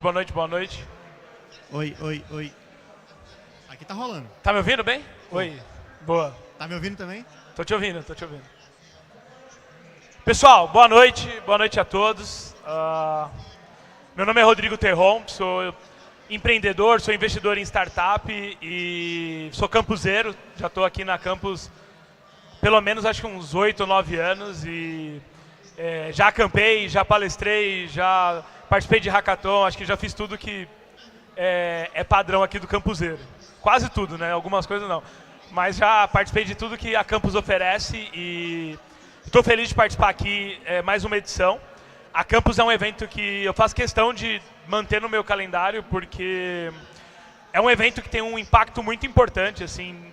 Boa noite, boa noite. Oi, oi, oi. Aqui tá rolando. Tá me ouvindo bem? Oi. Boa. Tá me ouvindo também? Tô te ouvindo, tô te ouvindo. Pessoal, boa noite a todos. Meu nome é Rodrigo Terron, sou empreendedor, sou investidor em startup e sou campuseiro. Já estou aqui na campus pelo menos acho que uns 8 ou 9 anos e já acampei, já palestrei, já participei de hackathon, acho que já fiz tudo que é padrão aqui do campuseiro. Quase tudo, né? Algumas coisas não. Mas já participei de tudo que a campus oferece e estou feliz de participar aqui, mais uma edição. A campus é um evento que eu faço questão de manter no meu calendário porque é um evento que tem um impacto muito importante, assim,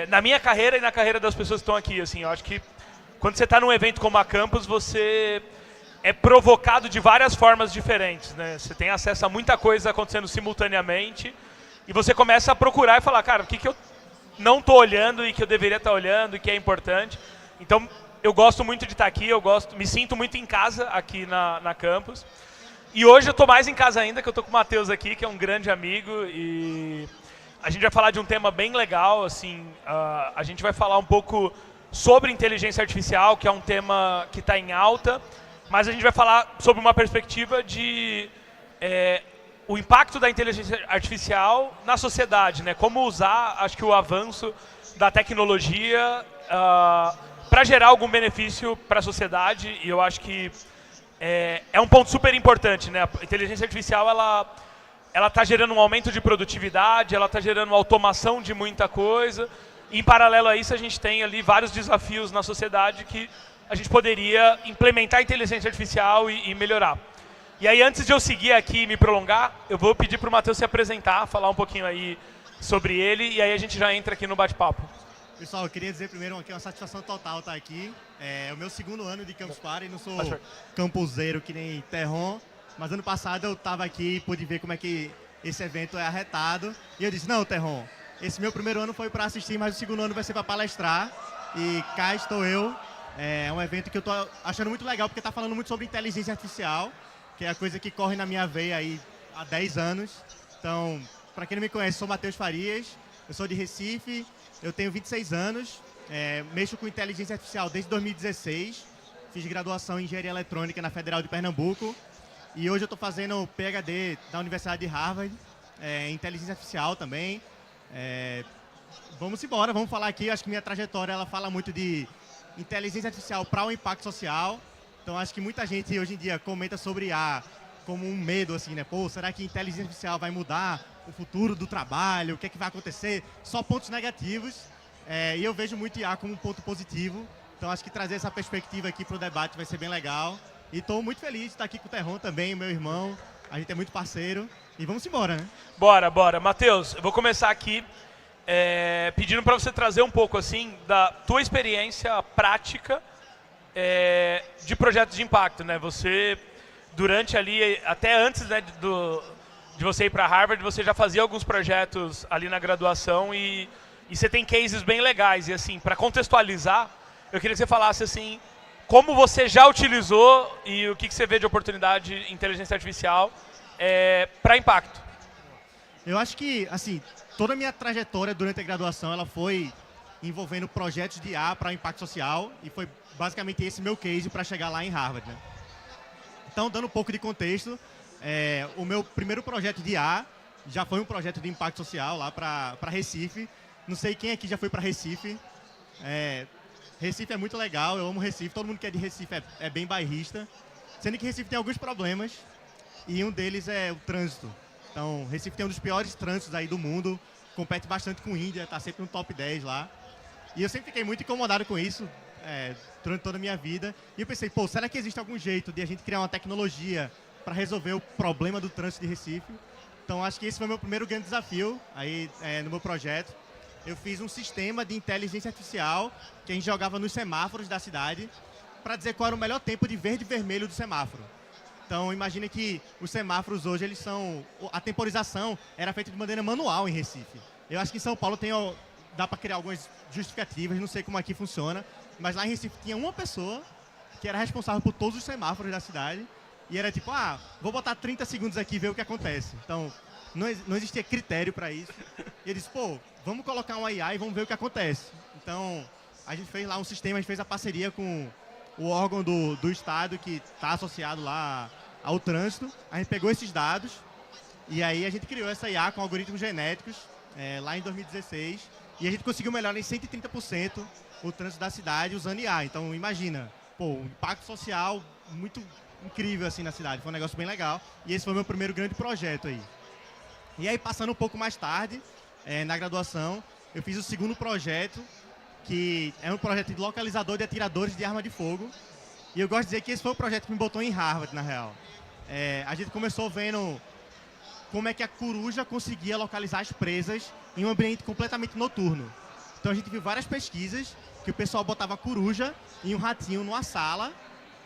na minha carreira e na carreira das pessoas que estão aqui. Assim, eu acho que quando você está num evento como a campus, você é provocado de várias formas diferentes, né? Você tem acesso a muita coisa acontecendo simultaneamente e você começa a procurar e falar, cara, o que eu não estou olhando e que eu deveria estar olhando e que é importante. Então, eu gosto muito de estar aqui, me sinto muito em casa aqui na campus. E hoje eu estou mais em casa ainda, que eu estou com o Matheus aqui, que é um grande amigo e a gente vai falar de um tema bem legal, assim, a gente vai falar um pouco sobre inteligência artificial, que é um tema que está em alta, mas a gente vai falar sobre uma perspectiva de o impacto da inteligência artificial na sociedade, né? Como usar, acho que o avanço da tecnologia para gerar algum benefício para a sociedade, e eu acho que é um ponto super importante, né? A inteligência artificial, ela está gerando um aumento de produtividade, ela está gerando automação de muita coisa, e em paralelo a isso a gente tem ali vários desafios na sociedade que a gente poderia implementar a inteligência artificial e melhorar. E aí, antes de eu seguir aqui e me prolongar, eu vou pedir para o Matheus se apresentar, falar um pouquinho aí sobre ele, e aí a gente já entra aqui no bate-papo. Pessoal, eu queria dizer primeiro que é uma satisfação total estar aqui. É o meu segundo ano de Campus Party, não sou campuseiro que nem Terron, mas ano passado eu estava aqui e pude ver como é que esse evento é arretado. E eu disse, não, Terron, esse meu primeiro ano foi para assistir, mas o segundo ano vai ser para palestrar. E cá estou eu. É um evento que eu estou achando muito legal, porque está falando muito sobre inteligência artificial, que é a coisa que corre na minha veia aí há 10 anos. Então, para quem não me conhece, sou Matheus Farias, eu sou de Recife, eu tenho 26 anos, mexo com inteligência artificial desde 2016, fiz graduação em engenharia eletrônica na Federal de Pernambuco e hoje eu estou fazendo PhD da Universidade de Harvard, em inteligência artificial também. Vamos embora, vamos falar aqui, acho que minha trajetória ela fala muito de inteligência artificial para o impacto social. Então acho que muita gente hoje em dia comenta sobre IA como um medo, assim, né? Pô, será que a inteligência artificial vai mudar o futuro do trabalho? O que é que vai acontecer? Só pontos negativos. E eu vejo muito IA como um ponto positivo. Então acho que trazer essa perspectiva aqui para o debate vai ser bem legal. E estou muito feliz de estar aqui com o Terron também, meu irmão. A gente é muito parceiro. E vamos embora, né? Bora. Matheus, eu vou começar aqui pedindo para você trazer um pouco, assim, da tua experiência prática de projetos de impacto, né? Você, durante ali, até antes, né, de você ir para Harvard, você já fazia alguns projetos ali na graduação e você tem cases bem legais. E assim, para contextualizar, eu queria que você falasse assim, como você já utilizou e o que você vê de oportunidade em inteligência artificial para impacto. Eu acho que, assim, toda a minha trajetória durante a graduação, ela foi envolvendo projetos de IA para o impacto social e foi basicamente esse meu case para chegar lá em Harvard, né? Então, dando um pouco de contexto, o meu primeiro projeto de IA já foi um projeto de impacto social lá para Recife. Não sei quem aqui já foi para Recife. Recife é muito legal, eu amo Recife. Todo mundo que é de Recife é bem bairrista. Sendo que Recife tem alguns problemas e um deles é o trânsito. Então, Recife tem um dos piores trânsitos aí do mundo, compete bastante com a Índia, está sempre no top 10 lá. E eu sempre fiquei muito incomodado com isso durante toda a minha vida. E eu pensei, pô, será que existe algum jeito de a gente criar uma tecnologia para resolver o problema do trânsito de Recife? Então, acho que esse foi o meu primeiro grande desafio aí no meu projeto. Eu fiz um sistema de inteligência artificial que a gente jogava nos semáforos da cidade para dizer qual era o melhor tempo de verde e vermelho do semáforo. Então, imagine que os semáforos hoje, a temporização era feita de maneira manual em Recife. Eu acho que em São Paulo dá para criar algumas justificativas, não sei como aqui funciona, mas lá em Recife tinha uma pessoa que era responsável por todos os semáforos da cidade E era tipo, vou botar 30 segundos aqui e ver o que acontece. Então, não existia critério para isso. E ele disse, vamos colocar uma IA e vamos ver o que acontece. Então, a gente fez lá um sistema, a gente fez a parceria com o órgão do Estado que está associado lá ao trânsito. A gente pegou esses dados e aí a gente criou essa IA com algoritmos genéticos lá em 2016. E a gente conseguiu melhorar em 130% o trânsito da cidade usando IA. Então, imagina, um impacto social muito incrível assim na cidade. Foi um negócio bem legal. E esse foi o meu primeiro grande projeto aí. E aí, passando um pouco mais tarde, na graduação, eu fiz o segundo projeto, que é um projeto de localizador de atiradores de arma de fogo. E eu gosto de dizer que esse foi o projeto que me botou em Harvard, na real. A gente começou vendo como é que a coruja conseguia localizar as presas em um ambiente completamente noturno. Então a gente viu várias pesquisas que o pessoal botava a coruja e um ratinho numa sala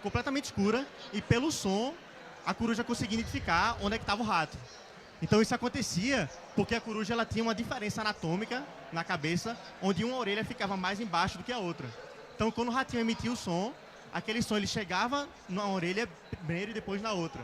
completamente escura e pelo som a coruja conseguia identificar onde é que estava o rato. Então isso acontecia porque a coruja ela tinha uma diferença anatômica na cabeça, onde uma orelha ficava mais embaixo do que a outra. Então quando o ratinho emitia o som, aquele som ele chegava numa orelha primeiro e depois na outra.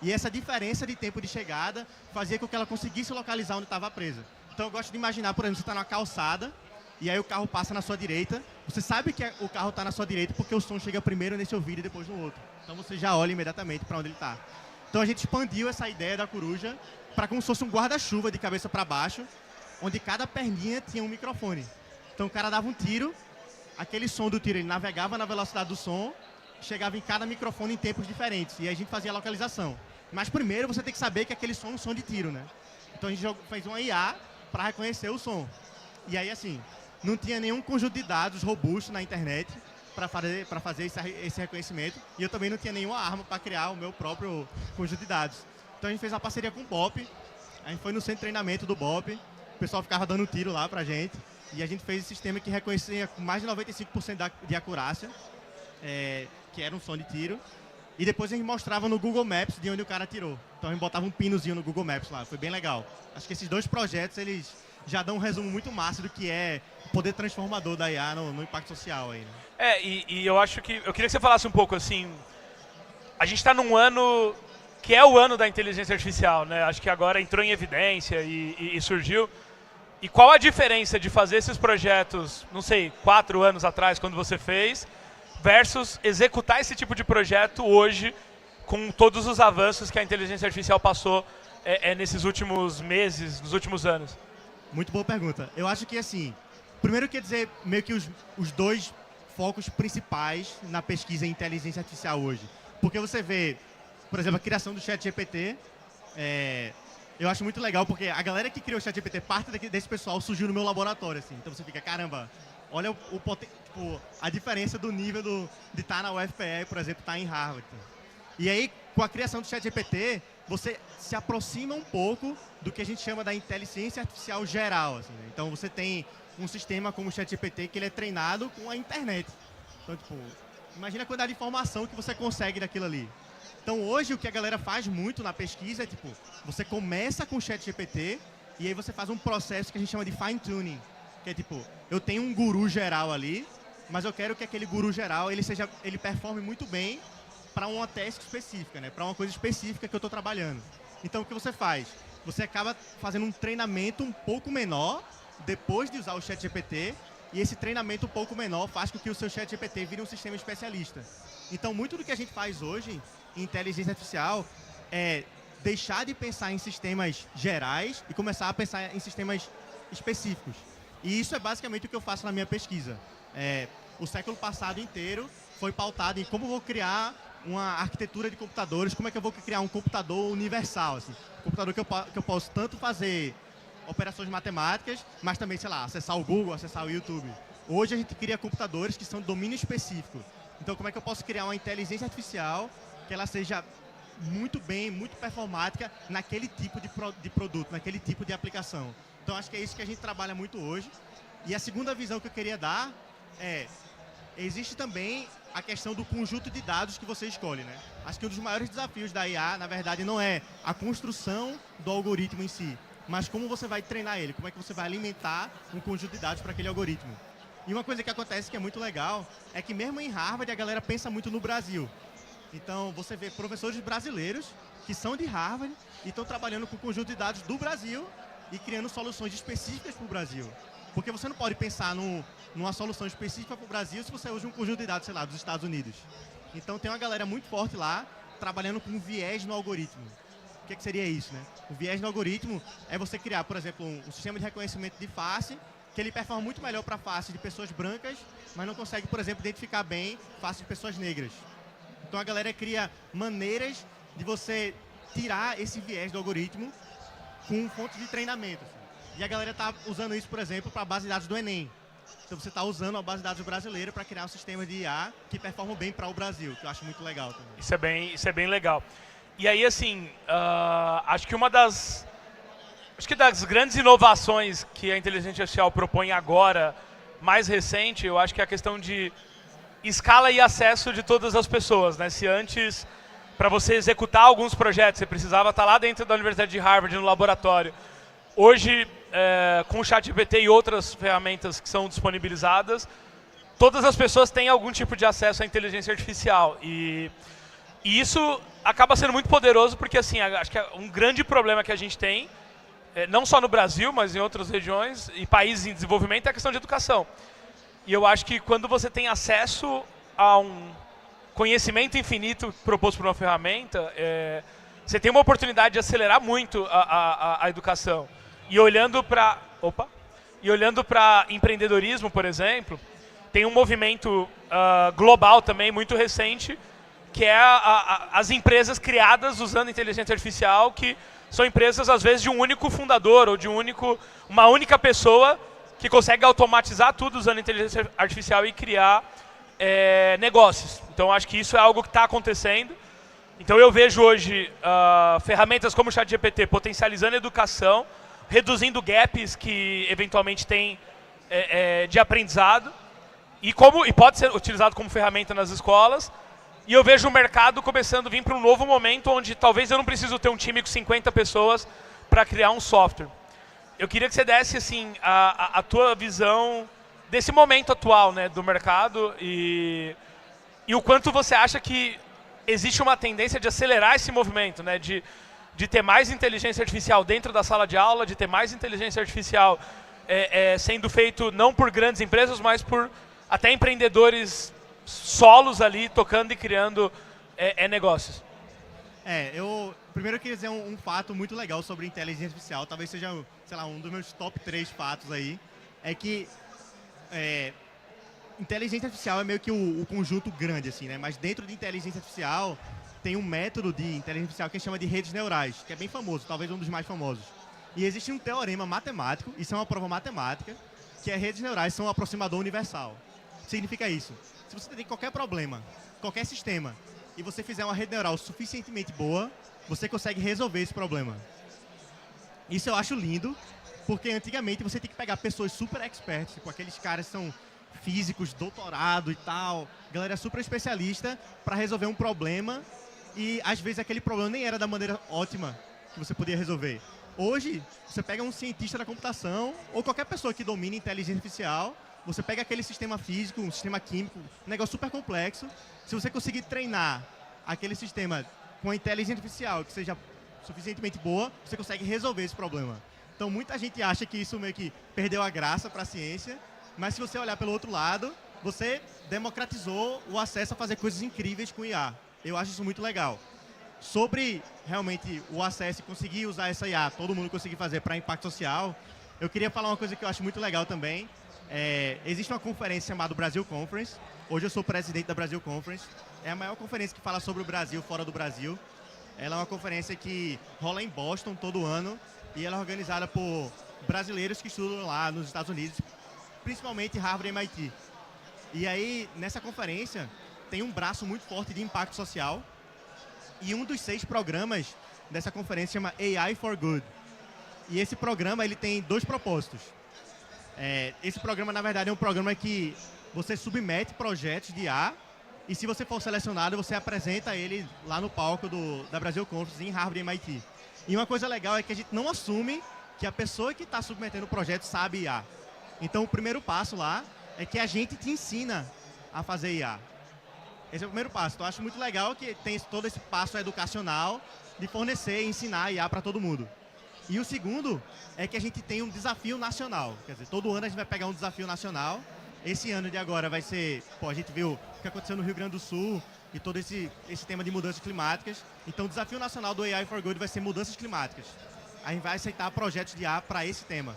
E essa diferença de tempo de chegada fazia com que ela conseguisse localizar onde estava presa. Então eu gosto de imaginar, por exemplo, você está numa calçada e aí o carro passa na sua direita. Você sabe que o carro está na sua direita porque o som chega primeiro nesse ouvido e depois no outro. Então você já olha imediatamente para onde ele está. Então a gente expandiu essa ideia da coruja para como se fosse um guarda-chuva de cabeça para baixo, onde cada perninha tinha um microfone. Então o cara dava um tiro, aquele som do tiro ele navegava na velocidade do som, chegava em cada microfone em tempos diferentes, e aí a gente fazia a localização. Mas primeiro você tem que saber que aquele som é um som de tiro, né? Então a gente fez uma IA para reconhecer o som. E aí assim, não tinha nenhum conjunto de dados robusto na internet para fazer esse reconhecimento, e eu também não tinha nenhuma arma para criar o meu próprio conjunto de dados. Então a gente fez uma parceria com o BOP, a gente foi no centro de treinamento do BOP, o pessoal ficava dando tiro lá pra gente, e a gente fez esse sistema que reconhecia com mais de 95% de acurácia, que era um som de tiro, e depois a gente mostrava no Google Maps de onde o cara atirou. Então a gente botava um pinozinho no Google Maps lá, foi bem legal. Acho que esses dois projetos, eles já dão um resumo muito massa do que é o poder transformador da IA no impacto social aí, né? E eu acho que... Eu queria que você falasse um pouco, assim... A gente está num ano que é o ano da inteligência artificial, né? Acho que agora entrou em evidência e surgiu. E qual a diferença de fazer esses projetos, não sei, 4 anos atrás, quando você fez, versus executar esse tipo de projeto hoje, com todos os avanços que a inteligência artificial passou nesses últimos meses, nos últimos anos? Muito boa pergunta. Eu acho que, assim, primeiro quer dizer meio que os dois focos principais na pesquisa em inteligência artificial hoje. Porque você vê, por exemplo, a criação do ChatGPT, eu acho muito legal, porque a galera que criou o ChatGPT, parte desse pessoal surgiu no meu laboratório, assim. Então você fica, caramba, olha a diferença do nível de estar na UFPE, por exemplo, estar em Harvard. E aí, com a criação do ChatGPT, você se aproxima um pouco do que a gente chama da inteligência artificial geral, assim, né? Então você tem um sistema como o ChatGPT que ele é treinado com a internet. Então, tipo, imagina a quantidade de informação que você consegue daquilo ali. Então hoje o que a galera faz muito na pesquisa é tipo, você começa com o ChatGPT e aí você faz um processo que a gente chama de fine-tuning, que é tipo, eu tenho um guru geral ali, mas eu quero que aquele guru geral ele performe muito bem para uma task específica, né? Para uma coisa específica que eu estou trabalhando. Então o que você faz? Você acaba fazendo um treinamento um pouco menor depois de usar o ChatGPT, e esse treinamento um pouco menor faz com que o seu ChatGPT vire um sistema especialista. Então muito do que a gente faz hoje em inteligência artificial é deixar de pensar em sistemas gerais e começar a pensar em sistemas específicos. E isso é basicamente o que eu faço na minha pesquisa. O século passado inteiro foi pautado em como eu vou criar uma arquitetura de computadores, como é que eu vou criar um computador universal, assim. Um computador que eu posso tanto fazer operações matemáticas, mas também, sei lá, acessar o Google, acessar o YouTube. Hoje a gente cria computadores que são de domínio específico. Então, como é que eu posso criar uma inteligência artificial que ela seja muito performática naquele tipo de produto, naquele tipo de aplicação? Então, acho que é isso que a gente trabalha muito hoje. E a segunda visão que eu queria dar existe também a questão do conjunto de dados que você escolhe, né? Acho que um dos maiores desafios da IA, na verdade, não é a construção do algoritmo em si, mas como você vai treinar ele, como é que você vai alimentar um conjunto de dados para aquele algoritmo. E uma coisa que acontece que é muito legal é que mesmo em Harvard a galera pensa muito no Brasil. Então, você vê professores brasileiros que são de Harvard e estão trabalhando com o conjunto de dados do Brasil e criando soluções específicas para o Brasil. Porque você não pode pensar numa solução específica para o Brasil se você usa um conjunto de dados, sei lá, dos Estados Unidos. Então, tem uma galera muito forte lá, trabalhando com viés no algoritmo. O que seria isso, né? O viés no algoritmo é você criar, por exemplo, um sistema de reconhecimento de face que ele performa muito melhor para face de pessoas brancas, mas não consegue, por exemplo, identificar bem face de pessoas negras. Então a galera cria maneiras de você tirar esse viés do algoritmo com fontes de treinamento. Assim. E a galera está usando isso, por exemplo, para a base de dados do Enem. Então você está usando a base de dados brasileira para criar um sistema de IA que performa bem para o Brasil, que eu acho muito legal também. Isso é bem legal. E aí, assim, acho que das grandes inovações que a inteligência artificial propõe agora, mais recente, eu acho que é a questão de escala e acesso de todas as pessoas, né? Se antes, para você executar alguns projetos, você precisava estar lá dentro da Universidade de Harvard, no laboratório. Hoje, com o ChatGPT e outras ferramentas que são disponibilizadas, todas as pessoas têm algum tipo de acesso à inteligência artificial. E isso acaba sendo muito poderoso, porque assim, acho que um grande problema que a gente tem, não só no Brasil, mas em outras regiões e países em desenvolvimento, é a questão de educação. E eu acho que quando você tem acesso a um conhecimento infinito proposto por uma ferramenta, você tem uma oportunidade de acelerar muito a educação. E olhando para empreendedorismo, por exemplo, tem um movimento global também muito recente, que é as empresas criadas usando inteligência artificial, que são empresas, às vezes, de um único fundador ou de uma única pessoa que consegue automatizar tudo usando inteligência artificial e criar negócios. Então, acho que isso é algo que está acontecendo. Então, eu vejo hoje ferramentas como o ChatGPT potencializando a educação, reduzindo gaps que, eventualmente, tem de aprendizado e pode ser utilizado como ferramenta nas escolas. E eu vejo o mercado começando a vir para um novo momento onde talvez eu não preciso ter um time com 50 pessoas para criar um software. Eu queria que você desse assim, a tua visão desse momento atual, né, do mercado e o quanto você acha que existe uma tendência de acelerar esse movimento, né, de ter mais inteligência artificial dentro da sala de aula, de ter mais inteligência artificial sendo feito não por grandes empresas, mas por até empreendedores solos ali, tocando e criando negócios. Eu primeiro queria dizer um fato muito legal sobre inteligência artificial, talvez seja, sei lá, um dos meus top 3 fatos aí, é que inteligência artificial é meio que o conjunto grande, assim, né? Mas dentro de inteligência artificial tem um método de inteligência artificial que chama de redes neurais, que é bem famoso, talvez um dos mais famosos. E existe um teorema matemático, isso é uma prova matemática, que redes neurais são um aproximador universal. O que significa isso? Se você tem qualquer problema, qualquer sistema, e você fizer uma rede neural suficientemente boa, você consegue resolver esse problema. Isso eu acho lindo, porque antigamente você tem que pegar pessoas super experts, tipo aqueles caras que são físicos, doutorado e tal, galera super especialista, para resolver um problema, e às vezes aquele problema nem era da maneira ótima que você podia resolver. Hoje, você pega um cientista da computação, ou qualquer pessoa que domine inteligência artificial, você pega aquele sistema físico, um sistema químico, um negócio super complexo. Se você conseguir treinar aquele sistema com a inteligência artificial que seja suficientemente boa, você consegue resolver esse problema. Então, muita gente acha que isso meio que perdeu a graça para a ciência, mas se você olhar pelo outro lado, você democratizou o acesso a fazer coisas incríveis com IA. Eu acho isso muito legal. Sobre, realmente, o acesso e conseguir usar essa IA, todo mundo conseguir fazer para impacto social, eu queria falar uma coisa que eu acho muito legal também. Existe uma conferência chamada Brasil Conference. Hoje eu sou presidente da Brasil Conference. É a maior conferência que fala sobre o Brasil fora do Brasil. Ela é uma conferência que rola em Boston todo ano e ela é organizada por brasileiros que estudam lá nos Estados Unidos, principalmente Harvard e MIT. E aí, nessa conferência, tem um braço muito forte de impacto social e um dos 6 programas dessa conferência chama AI for Good. E esse programa ele tem 2 propósitos. Esse programa, na verdade, é um programa que você submete projetos de IA e se você for selecionado, você apresenta ele lá no palco da Brasil Conference em Harvard e MIT. E uma coisa legal é que a gente não assume que a pessoa que está submetendo o projeto sabe IA. Então, o primeiro passo lá é que a gente te ensina a fazer IA. Esse é o primeiro passo. Então, eu acho muito legal que tem todo esse passo educacional de fornecer e ensinar IA para todo mundo. E o segundo é que a gente tem um desafio nacional. Quer dizer, todo ano a gente vai pegar um desafio nacional. Esse ano de agora vai ser... Pô, a gente viu o que aconteceu no Rio Grande do Sul e todo esse tema de mudanças climáticas. Então, o desafio nacional do AI for Good vai ser mudanças climáticas. A gente vai aceitar projetos de IA para esse tema.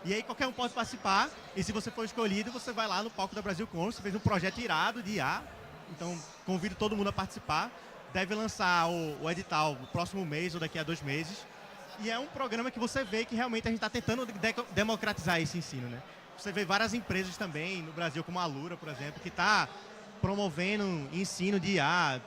E aí, qualquer um pode participar. E se você for escolhido, você vai lá no palco da Brasil Congress. Você fez um projeto irado de IA. Então, convido todo mundo a participar. Deve lançar o edital no próximo mês ou daqui a 2 meses. E é um programa que você vê que realmente a gente está tentando democratizar esse ensino, né? Você vê várias empresas também no Brasil, como a Alura, por exemplo, que está promovendo ensino de IA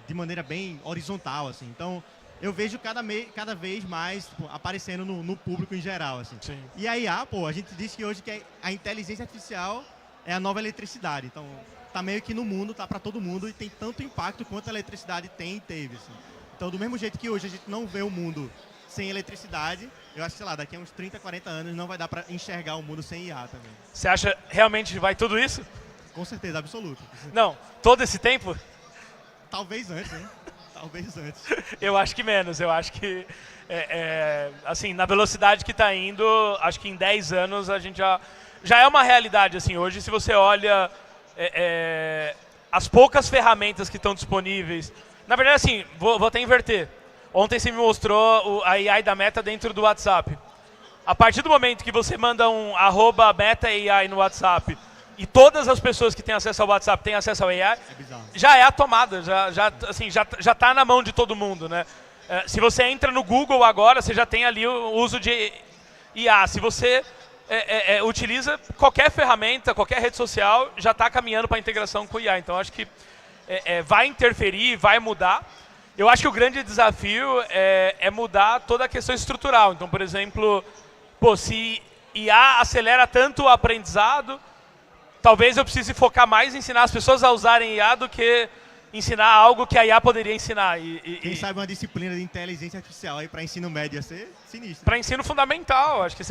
de maneira bem horizontal, assim. Então, eu vejo cada vez mais tipo, aparecendo no público em geral, assim. Sim. E a IA, pô, a gente disse que hoje que a inteligência artificial é a nova eletricidade. Então, tá meio que no mundo, tá para todo mundo e tem tanto impacto quanto a eletricidade tem e teve, assim. Então, do mesmo jeito que hoje a gente não vê o mundo sem eletricidade, eu acho que, sei lá, daqui a uns 30, 40 anos não vai dar para enxergar o mundo sem IA também. Você acha realmente que vai tudo isso? Com certeza, absoluto. Não, todo esse tempo? Talvez antes, hein? Talvez antes. Eu acho que menos, eu acho que, assim, na velocidade que está indo, acho que em 10 anos a gente já é uma realidade, assim, hoje se você olha as poucas ferramentas que estão disponíveis, na verdade, assim, vou até inverter. Ontem você me mostrou a AI da Meta dentro do WhatsApp. A partir do momento que você manda um @MetaAI no WhatsApp e todas as pessoas que têm acesso ao WhatsApp têm acesso ao AI, já é a tomada, já está na mão de todo mundo, né? Se você entra no Google agora, você já tem ali o uso de IA. Se você utiliza qualquer ferramenta, qualquer rede social, já está caminhando para a integração com o IA. Então, acho que vai interferir, vai mudar. Eu acho que o grande desafio é mudar toda a questão estrutural. Então, por exemplo, se IA acelera tanto o aprendizado, talvez eu precise focar mais em ensinar as pessoas a usarem IA do que ensinar algo que a IA poderia ensinar. Quem sabe uma disciplina de inteligência artificial aí para ensino médio ia ser sinistro. Para ensino fundamental. Acho que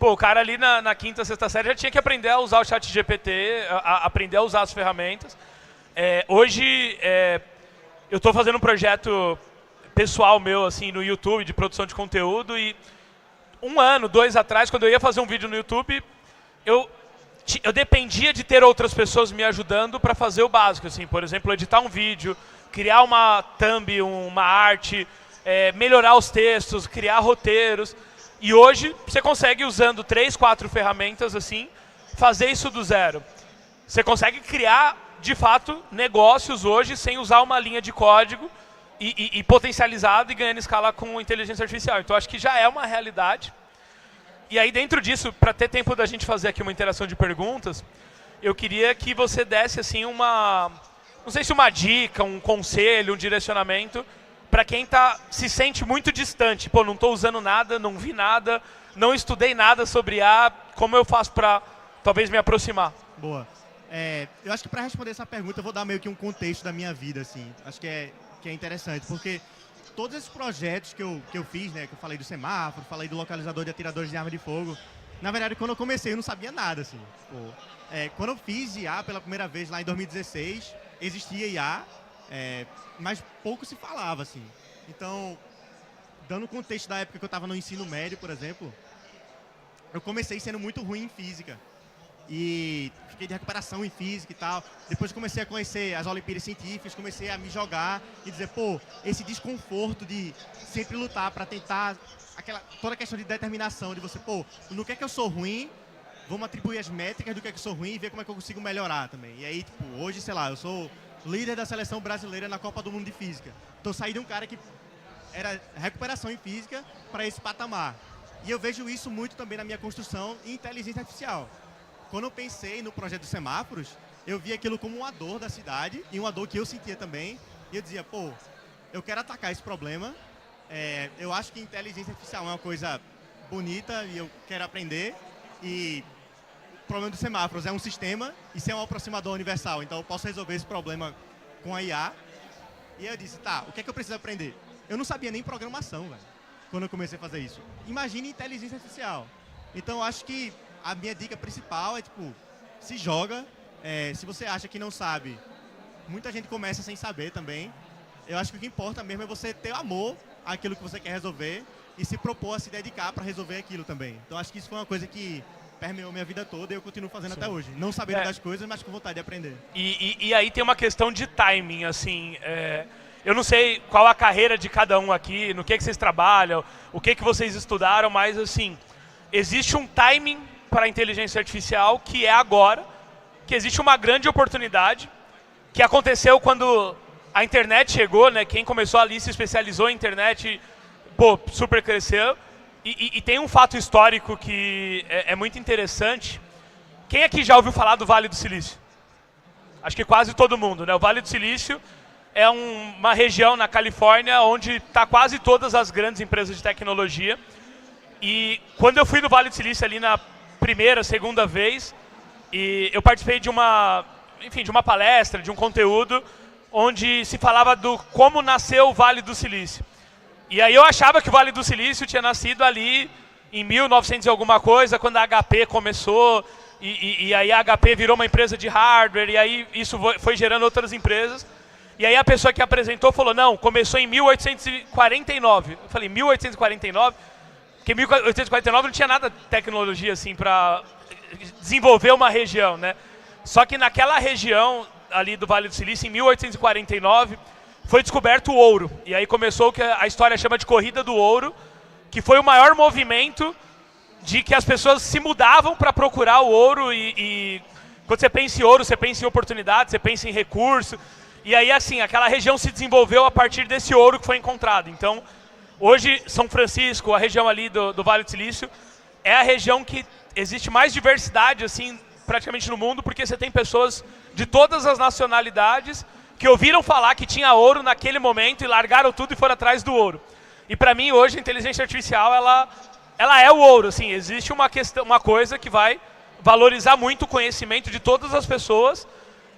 o cara ali na quinta, sexta série já tinha que aprender a usar o chat GPT, aprender a usar as ferramentas. Hoje, eu estou fazendo um projeto pessoal meu assim, no YouTube de produção de conteúdo e 1 ano, 2 atrás, quando eu ia fazer um vídeo no YouTube, eu dependia de ter outras pessoas me ajudando para fazer o básico. Assim, por exemplo, editar um vídeo, criar uma thumb, uma arte, melhorar os textos, criar roteiros. E hoje você consegue, usando 3, 4 ferramentas, assim, fazer isso do zero. Você consegue criar, de fato, negócios hoje sem usar uma linha de código e potencializado e ganhando escala com inteligência artificial. Então, acho que já é uma realidade. E aí, dentro disso, para ter tempo da gente fazer aqui uma interação de perguntas, eu queria que você desse assim não sei se uma dica, um conselho, um direcionamento, para quem se sente muito distante. Pô, não estou usando nada, não vi nada, não estudei nada sobre IA, como eu faço para talvez me aproximar? Boa. Eu acho que para responder essa pergunta, eu vou dar meio que um contexto da minha vida, assim. Acho que é interessante, porque todos esses projetos que eu fiz, né, que eu falei do semáforo, falei do localizador de atiradores de arma de fogo, na verdade, quando eu comecei, eu não sabia nada, assim. Quando eu fiz IA pela primeira vez lá em 2016, existia IA, mas pouco se falava, assim. Então, dando o contexto da época que eu estava no ensino médio, por exemplo, eu comecei sendo muito ruim em física. E fiquei de recuperação em física e tal. Depois comecei a conhecer as Olimpíadas Científicas, comecei a me jogar e dizer, pô, esse desconforto de sempre lutar para tentar toda a questão de determinação, de você, pô, no que é que eu sou ruim, vamos atribuir as métricas do que é que eu sou ruim e ver como é que eu consigo melhorar também. E aí, tipo, hoje, sei lá, eu sou líder da seleção brasileira na Copa do Mundo de Física. Então, saí de um cara que era recuperação em física para esse patamar. E eu vejo isso muito também na minha construção em inteligência artificial. Quando eu pensei no projeto dos semáforos, eu vi aquilo como uma dor da cidade e uma dor que eu sentia também. E eu dizia, pô, eu quero atacar esse problema. Eu acho que inteligência artificial é uma coisa bonita e eu quero aprender. E o problema dos semáforos é um sistema e ser um aproximador universal. Então eu posso resolver esse problema com a IA. E eu disse, tá, o que é que eu preciso aprender? Eu não sabia nem programação, velho, quando eu comecei a fazer isso. Imagine inteligência artificial. Então eu acho que a minha dica principal é, tipo, se joga. Se você acha que não sabe, muita gente começa sem saber também. Eu acho que o que importa mesmo é você ter amor àquilo que você quer resolver e se propor a se dedicar para resolver aquilo também. Então acho que isso foi uma coisa que permeou minha vida toda e eu continuo fazendo até hoje. Não sabendo das coisas, mas com vontade de aprender. E aí tem uma questão de timing, assim. Eu não sei qual a carreira de cada um aqui, no que vocês trabalham, o que vocês estudaram, mas assim, existe um timing para a inteligência artificial que é agora, que existe uma grande oportunidade, que aconteceu quando a internet chegou, né? Quem começou ali se especializou em internet, pô, super cresceu. E tem um fato histórico que é muito interessante. Quem aqui já ouviu falar do Vale do Silício? Acho que quase todo mundo, né? O Vale do Silício é uma região na Califórnia onde está quase todas as grandes empresas de tecnologia. E quando eu fui no Vale do Silício ali na primeira, segunda vez, e eu participei de uma palestra, de um conteúdo, onde se falava do como nasceu o Vale do Silício. E aí eu achava que o Vale do Silício tinha nascido ali em 1900 e alguma coisa, quando a HP começou, e aí a HP virou uma empresa de hardware, e aí isso foi gerando outras empresas. E aí a pessoa que apresentou falou, não, começou em 1849. Eu falei, 1849? Porque em 1849 não tinha nada de tecnologia assim para desenvolver uma região, né? Só que naquela região ali do Vale do Silício, em 1849, foi descoberto o ouro. E aí começou o que a história chama de Corrida do Ouro, que foi o maior movimento de que as pessoas se mudavam para procurar o ouro. E quando você pensa em ouro, você pensa em oportunidade, você pensa em recurso. E aí, assim, aquela região se desenvolveu a partir desse ouro que foi encontrado. Então, hoje, São Francisco, a região ali do Vale do Silício, é a região que existe mais diversidade, assim, praticamente no mundo, porque você tem pessoas de todas as nacionalidades que ouviram falar que tinha ouro naquele momento e largaram tudo e foram atrás do ouro. E para mim, hoje, a inteligência artificial, ela é o ouro. Assim, existe uma coisa que vai valorizar muito o conhecimento de todas as pessoas,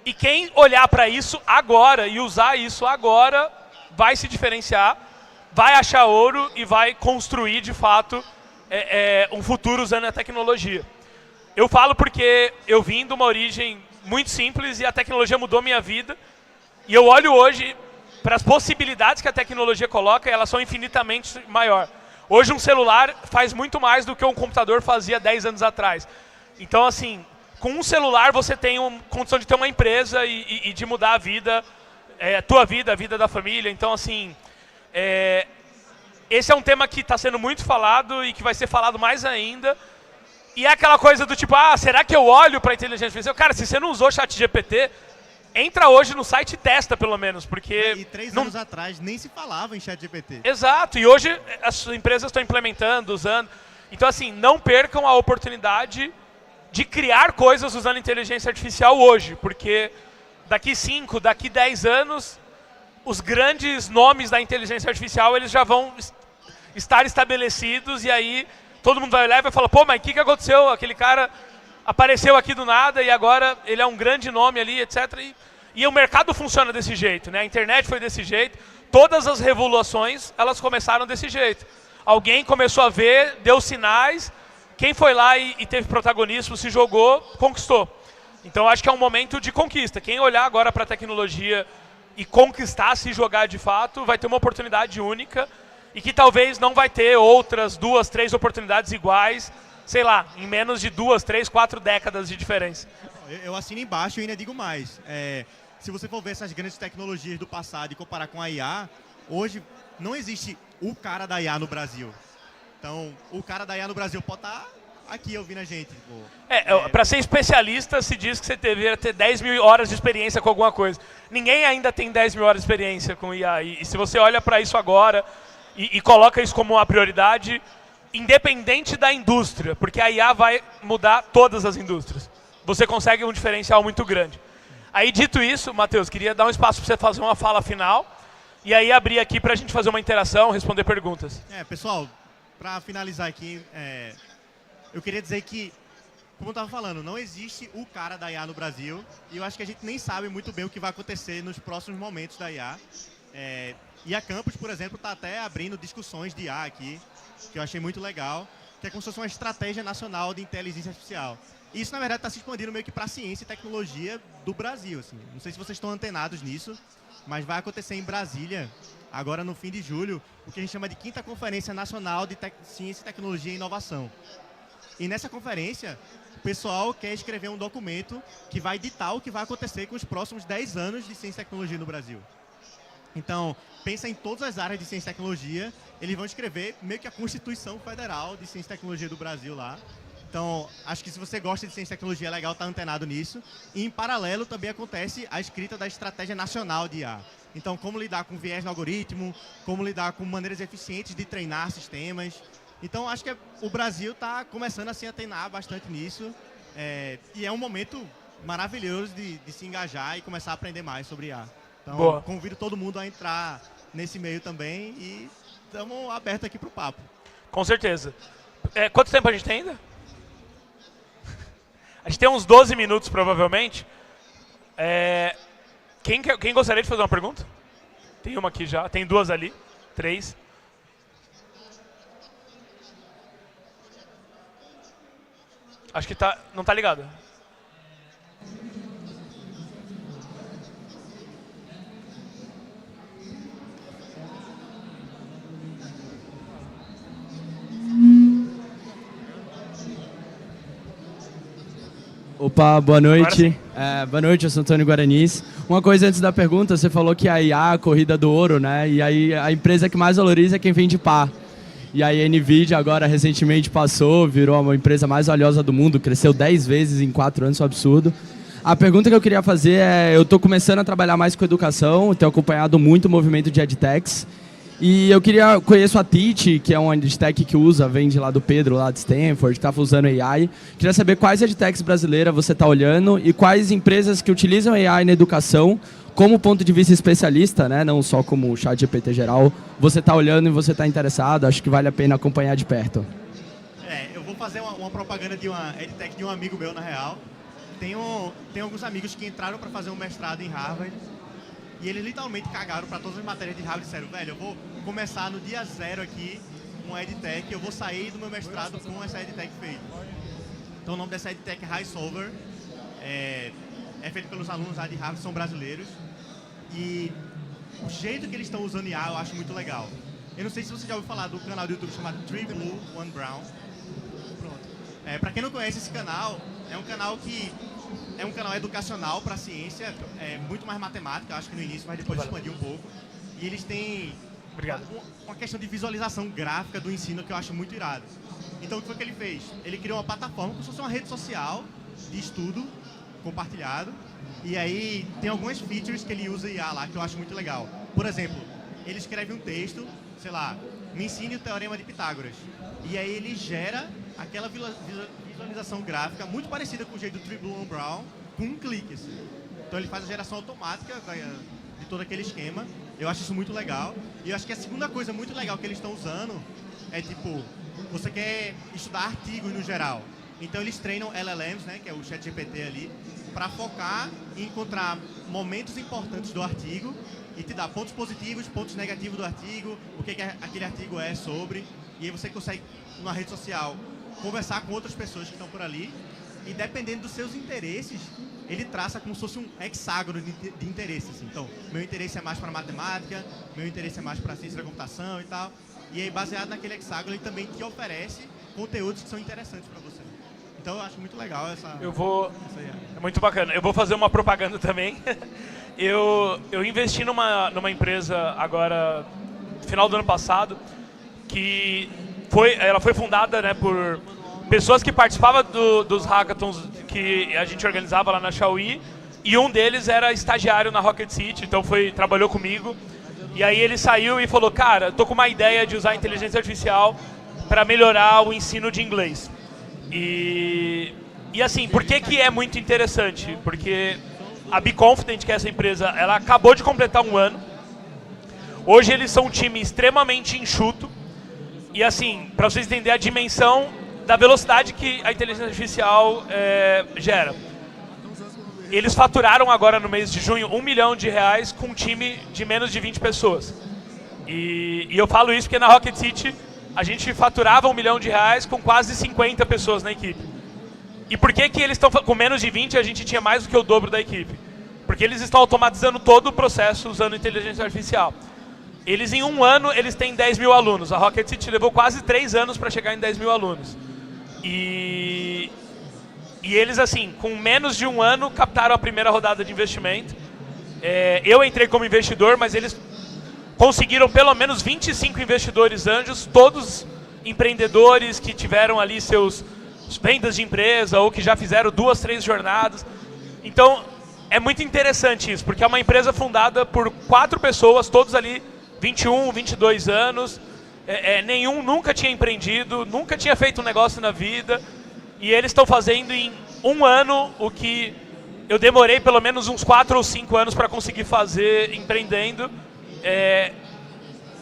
e quem olhar para isso agora e usar isso agora vai se diferenciar, vai achar ouro e vai construir, de fato, um futuro usando a tecnologia. Eu falo porque eu vim de uma origem muito simples e a tecnologia mudou minha vida. E eu olho hoje para as possibilidades que a tecnologia coloca e elas são infinitamente maior. Hoje um celular faz muito mais do que um computador fazia 10 anos atrás. Então, assim, com um celular você tem condição de ter uma empresa e de mudar a vida, a tua vida, a vida da família. Então, assim, esse é um tema que está sendo muito falado e que vai ser falado mais ainda. E é aquela coisa do tipo, será que eu olho para a inteligência artificial? Cara, se você não usou ChatGPT, entra hoje no site e testa, pelo menos, porque... E 3 anos atrás nem se falava em ChatGPT. Exato, e hoje as empresas estão implementando, usando. Então, assim, não percam a oportunidade de criar coisas usando inteligência artificial hoje, porque daqui 5, daqui 10 anos, os grandes nomes da inteligência artificial, eles já vão estar estabelecidos, e aí todo mundo vai olhar e vai falar, pô, mas o que aconteceu? Aquele cara apareceu aqui do nada e agora ele é um grande nome ali, etc. E o mercado funciona desse jeito, né? A internet foi desse jeito. Todas as revoluções, elas começaram desse jeito. Alguém começou a ver, deu sinais, quem foi lá e teve protagonismo, se jogou, conquistou. Então, acho que é um momento de conquista. Quem olhar agora para a tecnologia e conquistar, se jogar de fato, vai ter uma oportunidade única e que talvez não vai ter outras 2, 3 oportunidades iguais, sei lá, em menos de 2, 3, 4 décadas de diferença. Eu assino embaixo e ainda digo mais. Se você for ver essas grandes tecnologias do passado e comparar com a IA, hoje não existe o cara da IA no Brasil. Então, o cara da IA no Brasil pode estar aqui ouvindo a gente. Para ser especialista, se diz que você deveria ter 10 mil horas de experiência com alguma coisa. Ninguém ainda tem 10 mil horas de experiência com IA. E se você olha para isso agora e coloca isso como uma prioridade, independente da indústria, porque a IA vai mudar todas as indústrias. Você consegue um diferencial muito grande. Aí, dito isso, Matheus, queria dar um espaço para você fazer uma fala final e aí abrir aqui para a gente fazer uma interação, responder perguntas. Pessoal, para finalizar aqui, eu queria dizer que, como eu estava falando, não existe o cara da IA no Brasil e eu acho que a gente nem sabe muito bem o que vai acontecer nos próximos momentos da IA. E a Campus, por exemplo, está até abrindo discussões de IA aqui, que eu achei muito legal, que é como se fosse uma estratégia nacional de inteligência artificial. Isso, na verdade, está se expandindo meio que para a ciência e tecnologia do Brasil. Assim. Não sei se vocês estão antenados nisso, mas vai acontecer em Brasília, agora no fim de julho, o que a gente chama de 5ª Conferência Nacional de Ciência, Tecnologia e Inovação. E nessa conferência, o pessoal quer escrever um documento que vai ditar o que vai acontecer com os próximos 10 anos de ciência e tecnologia no Brasil. Então, pensa em todas as áreas de ciência e tecnologia, eles vão escrever meio que a Constituição Federal de Ciência e Tecnologia do Brasil lá. Então, acho que se você gosta de ciência e tecnologia, é legal estar antenado nisso. E, em paralelo, também acontece a escrita da Estratégia Nacional de IA. Então, como lidar com viés no algoritmo, como lidar com maneiras eficientes de treinar sistemas. Então, acho que o Brasil está começando a se antenar bastante nisso. E é um momento maravilhoso de se engajar e começar a aprender mais sobre IA. Então, convido todo mundo a entrar nesse meio também e estamos abertos aqui para o papo. Com certeza. Quanto tempo a gente tem ainda? A gente tem uns 12 minutos, provavelmente. Quem gostaria de fazer uma pergunta? Tem uma aqui já, tem 2 ali, 3. Acho que não tá ligado. Opa, boa noite. Boa noite, eu sou Antônio Guaranis. Uma coisa antes da pergunta, você falou que a IA, a corrida do ouro, né? E aí a empresa que mais valoriza é quem vende par. E aí a NVIDIA agora recentemente virou a empresa mais valiosa do mundo, cresceu 10 vezes em 4 anos, isso é um absurdo. A pergunta que eu queria fazer eu estou começando a trabalhar mais com educação, tenho acompanhado muito o movimento de EdTechs. E eu conheço a Teach, que é uma EdTech que vende lá do Pedro, lá de Stanford, que está usando AI. Queria saber quais EdTechs brasileiras você está olhando e quais empresas que utilizam AI na educação, como ponto de vista especialista, né, não só como ChatGPT geral, você está olhando e você está interessado, acho que vale a pena acompanhar de perto. Eu vou fazer uma propaganda de uma EdTech de um amigo meu, na real. Tem alguns amigos que entraram para fazer um mestrado em Harvard. E eles literalmente cagaram para todas as matérias de Harvard e disseram, velho, eu vou começar no dia 0 aqui uma EdTech, eu vou sair do meu mestrado com essa EdTech feita. Então o nome dessa EdTech é High Solver, é feito pelos alunos lá de Harvard, são brasileiros. E o jeito que eles estão usando IA eu acho muito legal. Eu não sei se você já ouviu falar do canal do YouTube chamado 3 Blue, 1 Brown. Pronto. Para quem não conhece esse canal, é um canal educacional para a ciência, muito mais matemática, acho que no início, mas depois expandir um pouco. E eles têm uma questão de visualização gráfica do ensino que eu acho muito irado. Então, o que foi que ele fez? Ele criou uma plataforma como se fosse uma rede social de estudo compartilhado. E aí, tem algumas features que ele usa IA lá que eu acho muito legal. Por exemplo, ele escreve um texto, sei lá, me ensine o Teorema de Pitágoras. E aí ele gera aquela visualização gráfica muito parecida com o jeito do 3 Blue 1 Brown, com um clique. Assim. Então ele faz a geração automática de todo aquele esquema. Eu acho isso muito legal. E eu acho que a segunda coisa muito legal que eles estão usando é tipo, você quer estudar artigos no geral. Então eles treinam LLMs, né, que é o ChatGPT ali, para focar em encontrar momentos importantes do artigo e te dar pontos positivos, pontos negativos do artigo, o que aquele artigo é sobre. E aí você consegue, numa rede social, conversar com outras pessoas que estão por ali e, dependendo dos seus interesses, ele traça como se fosse um hexágono de interesses. Assim. Então, meu interesse é mais para matemática, meu interesse é mais para ciência da computação e tal. E aí, baseado naquele hexágono, ele também te oferece conteúdos que são interessantes para você. Então, eu acho muito legal essa... É muito bacana. Eu vou fazer uma propaganda também. Eu investi numa empresa agora, no final do ano passado, que ela foi fundada, né, por pessoas que participavam dos hackathons que a gente organizava lá na Xiaoyi, e um deles era estagiário na Rocket City, então trabalhou comigo. E aí ele saiu e falou, cara, tô com uma ideia de usar a inteligência artificial para melhorar o ensino de inglês. E assim, por que é muito interessante? Porque a Be Confident, que é essa empresa, ela acabou de completar 1 ano. Hoje eles são um time extremamente enxuto. E assim, para vocês entenderem a dimensão da velocidade que a inteligência artificial gera. Eles faturaram agora no mês de junho R$1 milhão com um time de menos de 20 pessoas. E eu falo isso porque na Rocket City a gente faturava R$1 milhão com quase 50 pessoas na equipe. E por que eles estão com menos de 20 e a gente tinha mais do que o dobro da equipe? Porque eles estão automatizando todo o processo usando inteligência artificial. Eles, em um ano, eles têm 10 mil alunos. A Rocket City levou quase 3 anos para chegar em 10 mil alunos. E eles, assim, com menos de um ano, captaram a primeira rodada de investimento. Eu entrei como investidor, mas eles conseguiram pelo menos 25 investidores anjos, todos empreendedores que tiveram ali seus vendas de empresa ou que já fizeram 2, 3 jornadas. Então, é muito interessante isso, porque é uma empresa fundada por 4 pessoas, todos ali 21, 22 anos, nenhum nunca tinha empreendido, nunca tinha feito um negócio na vida, e eles estão fazendo em um ano o que eu demorei pelo menos uns 4 ou 5 anos para conseguir fazer empreendendo,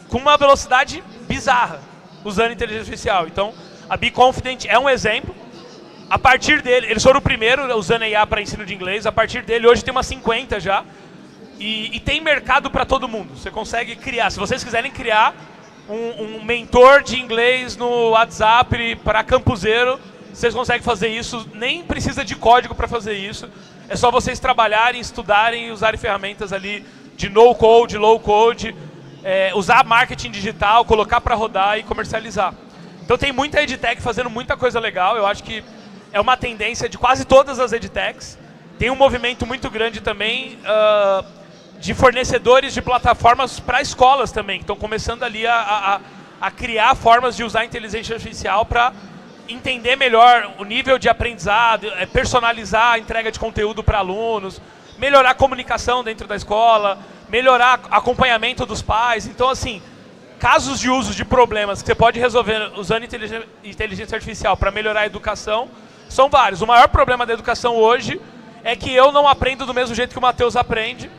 com uma velocidade bizarra, usando inteligência artificial. Então, a Be Confident é um exemplo. A partir dele, eles foram o primeiro usando IA para ensino de inglês, a partir dele hoje tem umas 50 já, e tem mercado para todo mundo. Você consegue criar, se vocês quiserem criar um mentor de inglês no WhatsApp para campuseiro, vocês conseguem fazer isso, nem precisa de código para fazer isso. É só vocês trabalharem, estudarem e usarem ferramentas ali de no-code, low-code, usar marketing digital, colocar para rodar e comercializar. Então tem muita edtech fazendo muita coisa legal. Eu acho que é uma tendência de quase todas as edtechs. Tem um movimento muito grande também de fornecedores de plataformas para escolas também, que estão começando ali a criar formas de usar a inteligência artificial para entender melhor o nível de aprendizado, personalizar a entrega de conteúdo para alunos, melhorar a comunicação dentro da escola, melhorar o acompanhamento dos pais. Então, assim, casos de uso de problemas que você pode resolver usando inteligência artificial para melhorar a educação são vários. O maior problema da educação hoje é que eu não aprendo do mesmo jeito que o Matheus aprende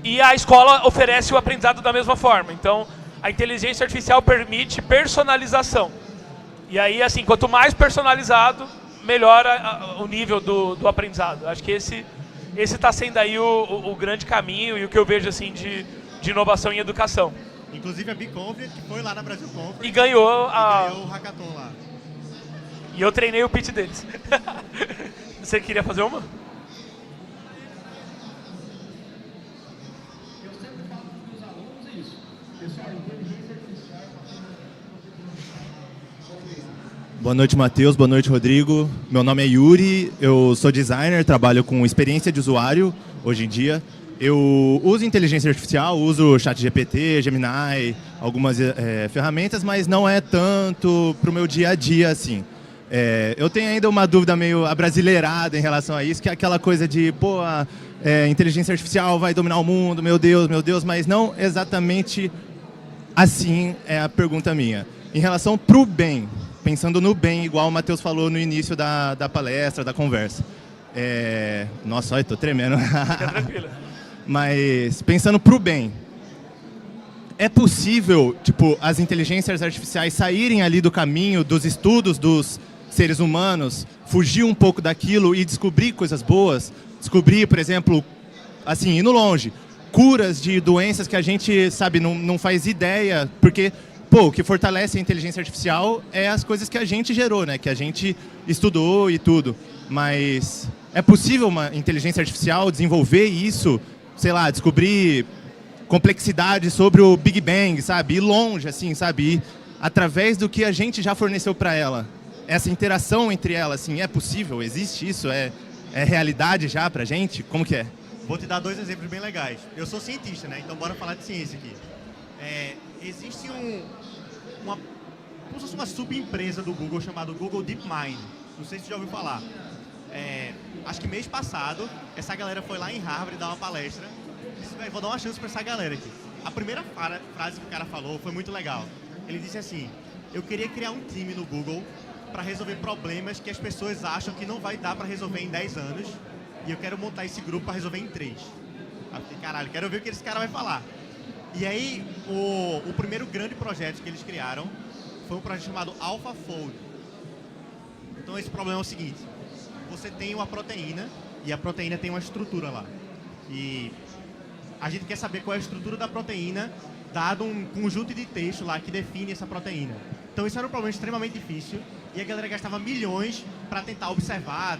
e a escola oferece o aprendizado da mesma forma. Então, a inteligência artificial permite personalização. E aí, assim, quanto mais personalizado, melhora o nível do aprendizado. Acho que esse está sendo aí o grande caminho e o que eu vejo assim de inovação em educação. Inclusive a Be Confident, que foi lá na Brasil Conference e ganhou o hackathon lá. E eu treinei o pitch deles. Você queria fazer uma? Boa noite, Matheus. Boa noite, Rodrigo. Meu nome é Yuri, eu sou designer, trabalho com experiência de usuário hoje em dia. Eu uso inteligência artificial, uso ChatGPT, Gemini, algumas ferramentas, mas não é tanto para o meu dia a dia assim. Eu tenho ainda uma dúvida meio abrasileirada em relação a isso, que é aquela coisa de, pô, a inteligência artificial vai dominar o mundo, meu Deus, mas não exatamente assim é a pergunta minha. Em relação para o bem, pensando no bem, igual o Matheus falou no início da palestra, da conversa. Nossa, olha, estou tremendo. Fica tranquilo. Mas pensando para o bem, é possível, tipo, as inteligências artificiais saírem ali do caminho dos estudos dos seres humanos, fugir um pouco daquilo e descobrir coisas boas? Descobrir, por exemplo, assim, indo longe, curas de doenças que a gente, sabe, não faz ideia, porque, pô, o que fortalece a inteligência artificial é as coisas que a gente gerou, né? Que a gente estudou e tudo. Mas é possível uma inteligência artificial desenvolver isso, sei lá, descobrir complexidade sobre o Big Bang, sabe? Ir longe, assim, sabe? Ir através do que a gente já forneceu para ela. Essa interação entre elas, assim, é possível? Existe isso? É realidade já pra gente? Como que é? Vou te dar 2 exemplos bem legais. Eu sou cientista, né? Então bora falar de ciência aqui. Existe como se fosse uma subempresa do Google chamada Google DeepMind. Não sei se você já ouviu falar. Acho que mês passado, essa galera foi lá em Harvard dar uma palestra. Disse, vou dar uma chance para essa galera aqui. A primeira frase que o cara falou foi muito legal. Ele disse assim, eu queria criar um time no Google para resolver problemas que as pessoas acham que não vai dar para resolver em 10 anos. E eu quero montar esse grupo para resolver em 3. Eu falei, caralho, quero ver o que esse cara vai falar. E aí, o primeiro grande projeto que eles criaram foi um projeto chamado AlphaFold. Então, esse problema é o seguinte. Você tem uma proteína e a proteína tem uma estrutura lá. E a gente quer saber qual é a estrutura da proteína, dado um conjunto de texto lá que define essa proteína. Então, isso era um problema extremamente difícil e a galera gastava milhões para tentar observar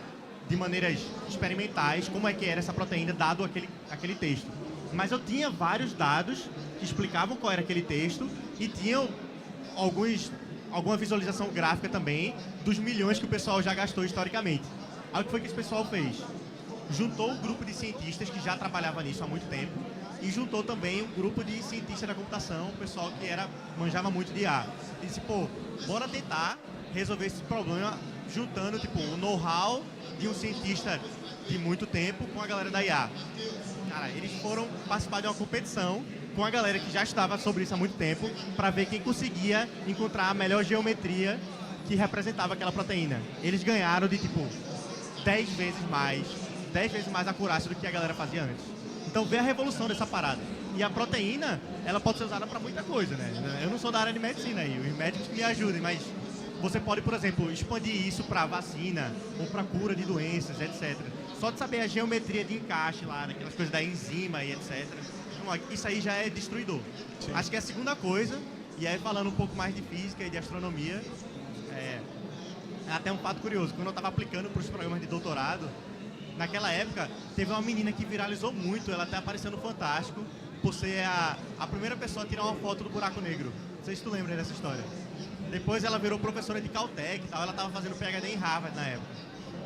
de maneiras experimentais como é que era essa proteína dado aquele texto. Mas eu tinha vários dados que explicavam qual era aquele texto e tinham alguma visualização gráfica também dos milhões que o pessoal já gastou historicamente. Aí o que foi que esse pessoal fez? Juntou um grupo de cientistas que já trabalhava nisso há muito tempo e juntou também um grupo de cientistas da computação, o pessoal que manjava muito de IA. E disse, pô, bora tentar resolver esse problema juntando tipo, o know-how de um cientista de muito tempo com a galera da IA. Cara, eles foram participar de uma competição com a galera que já estava sobre isso há muito tempo para ver quem conseguia encontrar a melhor geometria que representava aquela proteína. Eles ganharam de tipo 10 vezes mais acurácia do que a galera fazia antes. Então vê a revolução dessa parada. E a proteína, ela pode ser usada para muita coisa, né? Eu não sou da área de medicina aí, os médicos me ajudem, mas você pode, por exemplo, expandir isso para vacina ou para cura de doenças, etc. Só de saber a geometria de encaixe lá, aquelas coisas da enzima e etc. Então, isso aí já é destruidor. Sim. Acho que é a segunda coisa, e aí falando um pouco mais de física e de astronomia, é até um fato curioso. Quando eu estava aplicando para os programas de doutorado, naquela época, teve uma menina que viralizou muito, ela até apareceu no Fantástico, por ser a primeira pessoa a tirar uma foto do buraco negro. Não sei se tu lembra dessa história. Depois ela virou professora de Caltech e tal, ela estava fazendo PhD em Harvard na época.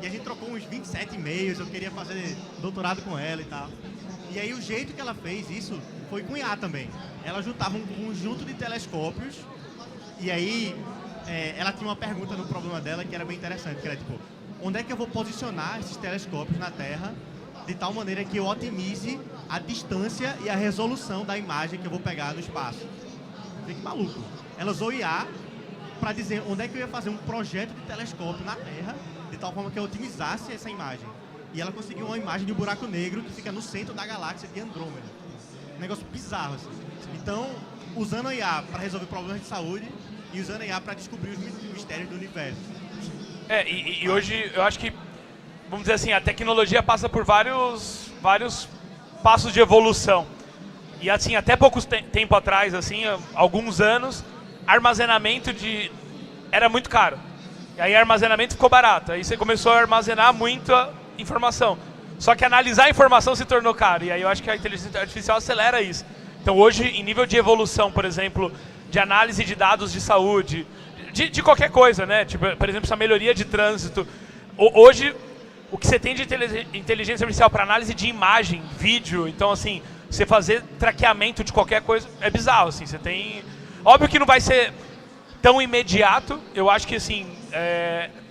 E a gente trocou uns 27 e-mails, eu queria fazer doutorado com ela e tal. E aí o jeito que ela fez isso foi com IA também. Ela juntava um conjunto de telescópios e aí ela tinha uma pergunta no problema dela que era bem interessante, que era tipo, onde é que eu vou posicionar esses telescópios na Terra de tal maneira que eu otimize a distância e a resolução da imagem que eu vou pegar no espaço. Fique maluco. Ela usou IA para dizer onde é que eu ia fazer um projeto de telescópio na Terra de tal forma que eu otimizasse essa imagem. E ela conseguiu uma imagem de um buraco negro que fica no centro da galáxia de Andrômeda. Um negócio bizarro, assim. Então, usando a IA para resolver problemas de saúde e usando a IA para descobrir os mistérios do universo. E hoje eu acho que, vamos dizer assim, a tecnologia passa por vários passos de evolução. E assim, até pouco tempo atrás, assim, alguns anos, armazenamento era muito caro. E aí armazenamento ficou barato. Aí você começou a armazenar muita informação. Só que analisar a informação se tornou caro. E aí eu acho que a inteligência artificial acelera isso. Então hoje, em nível de evolução, por exemplo, de análise de dados de saúde, de qualquer coisa, né? Tipo, por exemplo, essa melhoria de trânsito. Hoje, o que você tem de inteligência artificial para análise de imagem, vídeo, então assim, você fazer traqueamento de qualquer coisa é bizarro, assim. Você tem... Óbvio que não vai ser tão imediato. Eu acho que assim,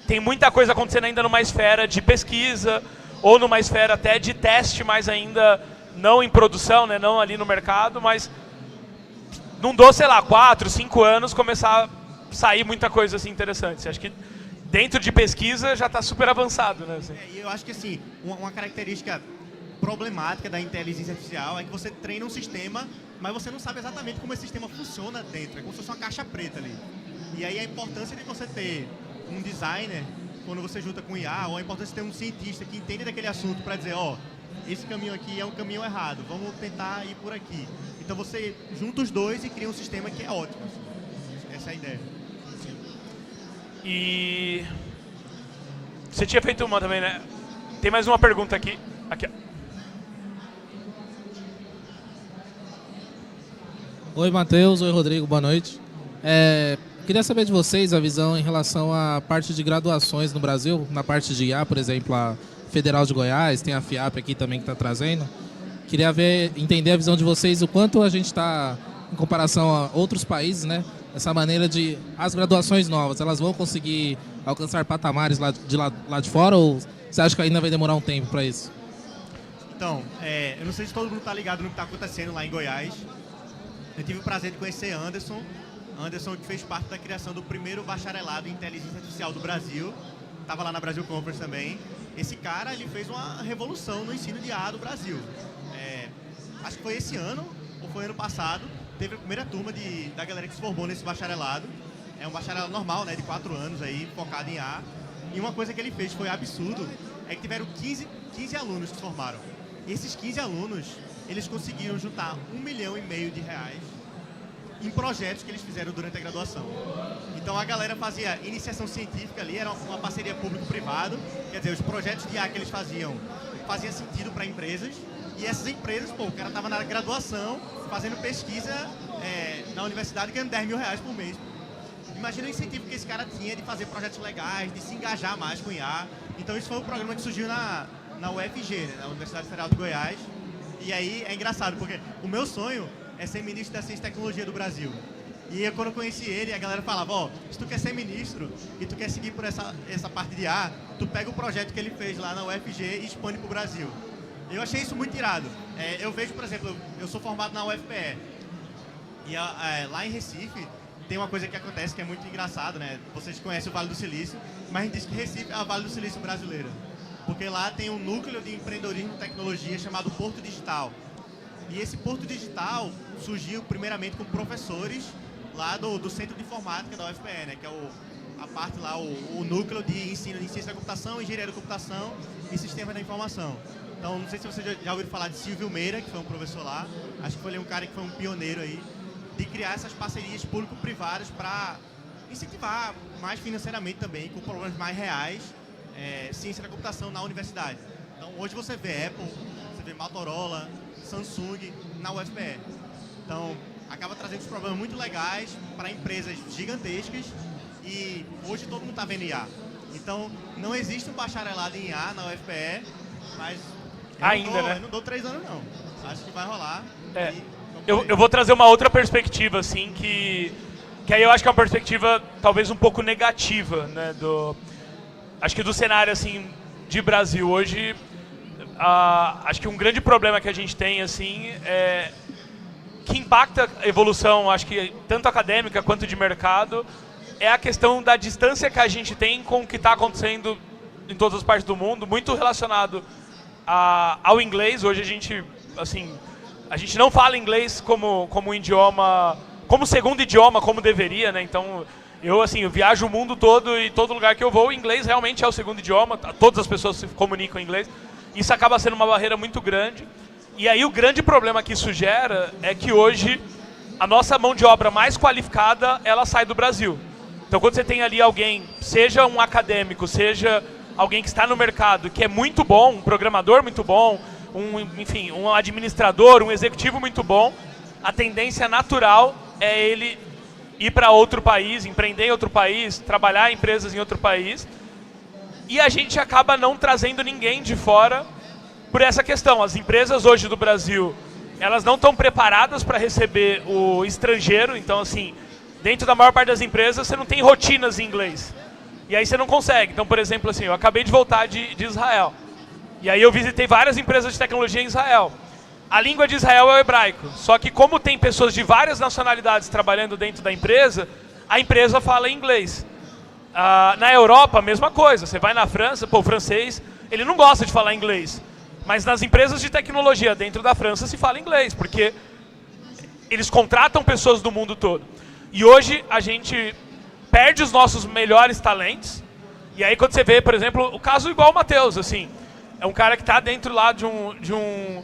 tem muita coisa acontecendo ainda numa esfera de pesquisa ou numa esfera até de teste, mas ainda não em produção, né? Não ali no mercado, mas não dou, sei lá, 4, 5 anos começar a sair muita coisa assim interessante. Acho que dentro de pesquisa já está super avançado, né? Assim. E eu acho que assim, uma característica problemática da inteligência artificial é que você treina um sistema, mas você não sabe exatamente como esse sistema funciona dentro. É como se fosse uma caixa preta ali. E aí a importância de você ter um designer, quando você junta com IA, ou a importância de ter um cientista que entende daquele assunto para dizer, esse caminho aqui é um caminho errado, vamos tentar ir por aqui. Então você junta os dois e cria um sistema que é ótimo. Essa é a ideia. E você tinha feito uma também, né? Tem mais uma pergunta aqui. Aqui, ó. Oi, Matheus. Oi, Rodrigo. Boa noite. Queria saber de vocês a visão em relação à parte de graduações no Brasil, na parte de IA, por exemplo, a Federal de Goiás, tem a FIAP aqui também que está trazendo. Queria entender a visão de vocês, o quanto a gente está, em comparação a outros países, né? Essa maneira de... As graduações novas, elas vão conseguir alcançar patamares lá de fora ou você acha que ainda vai demorar um tempo para isso? Então, eu não sei se todo mundo está ligado no que está acontecendo lá em Goiás. Eu tive o prazer de conhecer Anderson, que fez parte da criação do primeiro bacharelado em inteligência artificial do Brasil. Estava lá na Brasil Conference também. Esse cara, ele fez uma revolução no ensino de IA do Brasil. Acho que foi esse ano, ou foi ano passado, teve a primeira turma da galera que se formou nesse bacharelado. É um bacharelado normal, né, de 4 anos aí, focado em IA. E uma coisa que ele fez foi absurdo, é que tiveram 15 alunos que se formaram. E esses 15 alunos, eles conseguiram juntar R$1,5 milhão em projetos que eles fizeram durante a graduação. Então a galera fazia iniciação científica ali, era uma parceria público-privado, quer dizer, os projetos de IA que eles faziam sentido para empresas, e essas empresas, pô, o cara estava na graduação, fazendo pesquisa na universidade, ganhando R$10.000 por mês. Imagina o incentivo que esse cara tinha de fazer projetos legais, de se engajar mais com IA. Então isso foi um programa que surgiu na UFG, né, na Universidade Federal de Goiás. E aí é engraçado, porque o meu sonho é ser ministro da Ciência e Tecnologia do Brasil. E eu, quando eu conheci ele, a galera falava, ó, se tu quer ser ministro e tu quer seguir por essa parte de IA, tu pega o projeto que ele fez lá na UFG e expande pro Brasil. Eu achei isso muito irado. Eu vejo, por exemplo, eu sou formado na UFPE. E lá em Recife tem uma coisa que acontece que é muito engraçado, né? Vocês conhecem o Vale do Silício, mas a gente diz que Recife é a Vale do Silício brasileira. Porque lá tem um núcleo de empreendedorismo e tecnologia chamado Porto Digital. E esse Porto Digital surgiu primeiramente com professores lá do Centro de Informática da UFPE, né? Que é a parte lá, o núcleo de ensino de ciência da computação, engenharia da computação e sistemas da informação. Então, não sei se vocês já ouviram falar de Silvio Meira, que foi um professor lá. Acho que foi ele um cara que foi um pioneiro aí de criar essas parcerias público-privadas para incentivar mais financeiramente também, com problemas mais reais, ciência da computação na universidade. Então, hoje você vê Apple, você vê Motorola, Samsung na UFPE. Então, acaba trazendo problemas muito legais para empresas gigantescas e hoje todo mundo está vendo IA. Então, não existe um bacharelado em IA na UFPE, mas eu não dou 3 anos não. Acho que vai rolar. Eu vou trazer uma outra perspectiva, assim, que aí eu acho que é uma perspectiva talvez um pouco negativa, né, acho que do cenário, assim, de Brasil. Hoje, acho que um grande problema que a gente tem, assim, que impacta a evolução, acho que tanto acadêmica quanto de mercado, é a questão da distância que a gente tem com o que está acontecendo em todas as partes do mundo, muito relacionado ao inglês. Hoje a gente não fala inglês como um idioma, como segundo idioma, como deveria, né? Então, eu viajo o mundo todo e todo lugar que eu vou, o inglês realmente é o segundo idioma, todas as pessoas se comunicam em inglês. Isso acaba sendo uma barreira muito grande. E aí o grande problema que isso gera é que hoje a nossa mão de obra mais qualificada, ela sai do Brasil. Então, quando você tem ali alguém, seja um acadêmico, seja alguém que está no mercado, que é muito bom, um programador muito bom, um administrador, um executivo muito bom, a tendência natural é ele ir para outro país, empreender em outro país, trabalhar em empresas em outro país. E a gente acaba não trazendo ninguém de fora por essa questão. As empresas hoje do Brasil, elas não estão preparadas para receber o estrangeiro. Então, assim, dentro da maior parte das empresas, você não tem rotinas em inglês. E aí você não consegue. Então, por exemplo, assim, eu acabei de voltar de Israel. E aí eu visitei várias empresas de tecnologia em Israel. A língua de Israel é o hebraico. Só que como tem pessoas de várias nacionalidades trabalhando dentro da empresa, a empresa fala inglês. Na Europa, a mesma coisa. Você vai na França, o francês, ele não gosta de falar inglês. Mas nas empresas de tecnologia dentro da França se fala inglês, porque eles contratam pessoas do mundo todo. E hoje a gente perde os nossos melhores talentos. E aí quando você vê, por exemplo, o caso igual o Matheus, assim, é um cara que está dentro lá de um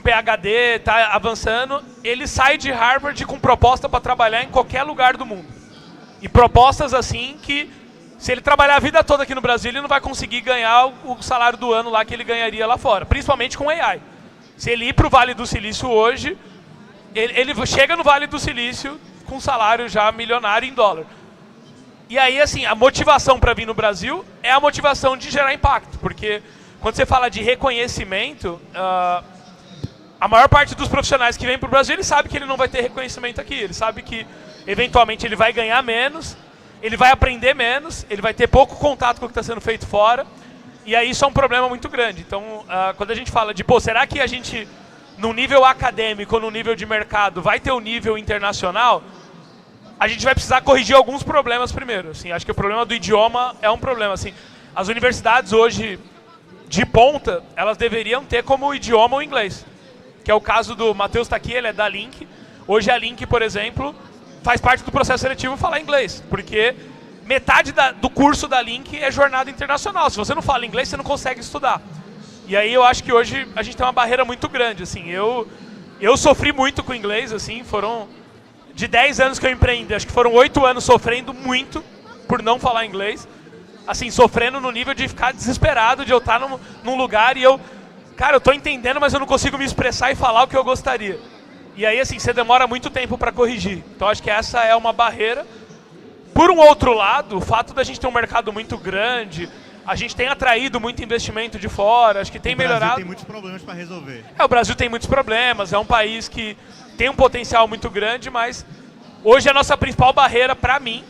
PhD, está avançando, ele sai de Harvard com proposta para trabalhar em qualquer lugar do mundo. E propostas assim que, se ele trabalhar a vida toda aqui no Brasil, ele não vai conseguir ganhar o salário do ano lá que ele ganharia lá fora, principalmente com AI. Se ele ir para o Vale do Silício hoje, ele chega no Vale do Silício com um salário já milionário em dólar. E aí, assim, a motivação para vir no Brasil é a motivação de gerar impacto, porque quando você fala de reconhecimento, a maior parte dos profissionais que vêm para o Brasil, ele sabe que ele não vai ter reconhecimento aqui, ele sabe que, eventualmente, ele vai ganhar menos, ele vai aprender menos, ele vai ter pouco contato com o que está sendo feito fora, e aí isso é um problema muito grande. Então, quando a gente fala de, será que a gente, no nível acadêmico ou no nível de mercado, vai ter um nível internacional? A gente vai precisar corrigir alguns problemas primeiro. Assim, acho que o problema do idioma é um problema. Assim, as universidades hoje, de ponta, elas deveriam ter como idioma o inglês. Que é o caso do Matheus está aqui, ele é da Link. Hoje a Link, por exemplo, faz parte do processo seletivo falar inglês. Porque metade do curso da Link é jornada internacional. Se você não fala inglês, você não consegue estudar. E aí eu acho que hoje a gente tem uma barreira muito grande. Assim, eu sofri muito com o inglês, assim, foram de 10 anos que eu empreendi, acho que foram 8 anos sofrendo muito por não falar inglês. Assim, sofrendo no nível de ficar desesperado, de eu estar num lugar e cara, eu tô entendendo, mas eu não consigo me expressar e falar o que eu gostaria. E aí, assim, você demora muito tempo para corrigir. Então, acho que essa é uma barreira. Por um outro lado, o fato da gente ter um mercado muito grande, a gente tem atraído muito investimento de fora, acho que tem melhorado. O Brasil tem muitos problemas para resolver. O Brasil tem muitos problemas, é um país que tem um potencial muito grande, mas hoje a nossa principal barreira, para mim,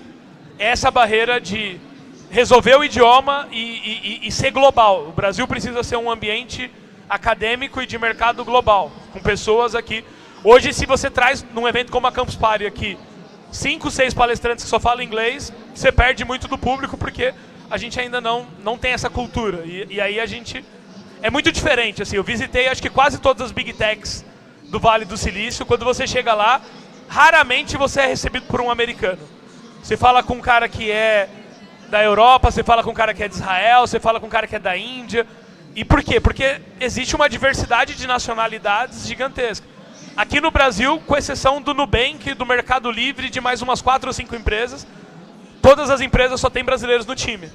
é essa barreira de resolver o idioma e ser global. O Brasil precisa ser um ambiente acadêmico e de mercado global, com pessoas aqui. Hoje, se você traz num evento como a Campus Party aqui, 5, 6 palestrantes que só falam inglês, você perde muito do público, porque a gente ainda não tem essa cultura. E aí a gente... É muito diferente, assim, eu visitei acho que quase todas as Big Techs do Vale do Silício. Quando você chega lá, raramente você é recebido por um americano. Você fala com um cara que é da Europa, você fala com um cara que é de Israel, você fala com um cara que é da Índia. E por quê? Porque existe uma diversidade de nacionalidades gigantesca. Aqui no Brasil, com exceção do Nubank, do Mercado Livre, de mais umas 4 ou 5 empresas, todas as empresas só têm brasileiros no time.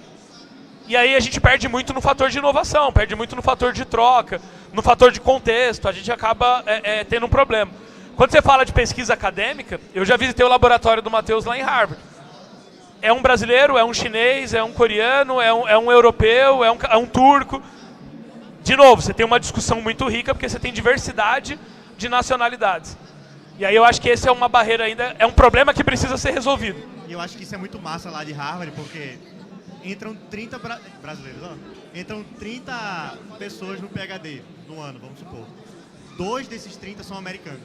E aí a gente perde muito no fator de inovação, perde muito no fator de troca, no fator de contexto, a gente acaba tendo um problema. Quando você fala de pesquisa acadêmica, eu já visitei o laboratório do Matheus lá em Harvard. É um brasileiro, é um chinês, é um coreano, é um europeu, é um turco. De novo, você tem uma discussão muito rica porque você tem diversidade de nacionalidades. E aí eu acho que esse é uma barreira ainda, é um problema que precisa ser resolvido. E eu acho que isso é muito massa lá de Harvard, porque entram 30 brasileiros, ó. Entram 30 pessoas no PhD no ano, vamos supor. 2 desses 30 são americanos.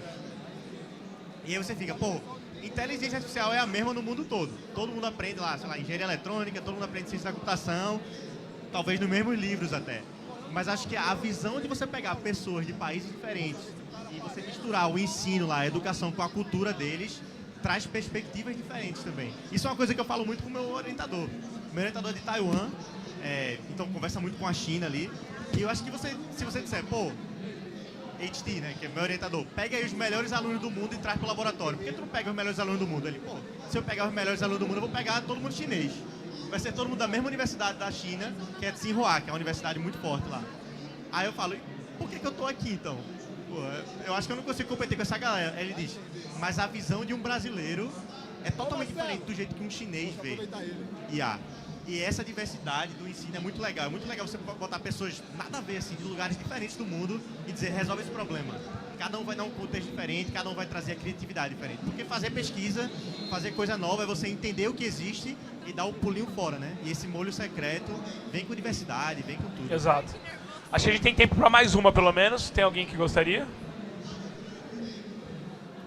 E aí você fica, pô, inteligência artificial é a mesma no mundo todo. Todo mundo aprende lá, sei lá, engenharia eletrônica, todo mundo aprende ciência da computação, talvez nos mesmos livros até. Mas acho que a visão de você pegar pessoas de países diferentes e você misturar o ensino lá, a educação com a cultura deles, traz perspectivas diferentes também. Isso é uma coisa que eu falo muito com o meu orientador. Meu orientador é de Taiwan, então conversa muito com a China ali. E eu acho que se você disser, pô, HT, né, que é meu orientador, pega aí os melhores alunos do mundo e traz pro laboratório. Por que tu não pega os melhores alunos do mundo? Ele, pô, se eu pegar os melhores alunos do mundo, eu vou pegar todo mundo chinês. Vai ser todo mundo da mesma universidade da China, que é Tsinghua, que é uma universidade muito forte lá. Aí eu falo, por que eu tô aqui então? Pô, eu acho que eu não consigo competir com essa galera. Aí ele diz, mas a visão de um brasileiro é totalmente diferente do jeito que um chinês vê. E essa diversidade do ensino é muito legal. É muito legal você botar pessoas nada a ver, assim, de lugares diferentes do mundo e dizer, resolve esse problema. Cada um vai dar um contexto diferente, cada um vai trazer a criatividade diferente. Porque fazer pesquisa, fazer coisa nova é você entender o que existe e dar um pulinho fora, né? E esse molho secreto vem com diversidade, vem com tudo. Exato. Acho que a gente tem tempo para mais uma, pelo menos. Tem alguém que gostaria?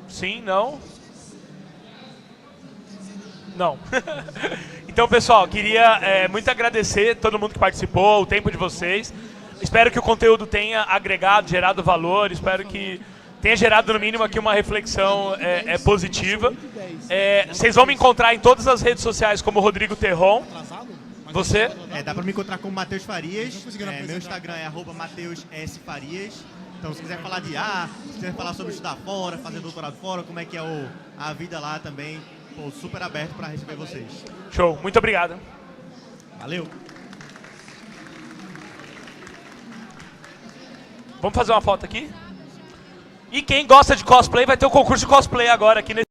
Sim? Não? Não. Então, pessoal, queria muito agradecer todo mundo que participou, o tempo de vocês. Espero que o conteúdo tenha agregado, gerado valor. Espero que tenha gerado, no mínimo, aqui uma reflexão positiva. Vocês vão me encontrar em todas as redes sociais como Rodrigo Terron. Você? Dá para me encontrar como Matheus Farias. Meu Instagram é @MatheusSFarias. Então, se quiser falar de se quiser falar sobre estudar fora, fazer doutorado fora, como é que é a vida lá também, pô, super aberto para receber vocês. Show, muito obrigado. Valeu. Vamos fazer uma foto aqui? E quem gosta de cosplay vai ter o concurso de cosplay agora aqui nesse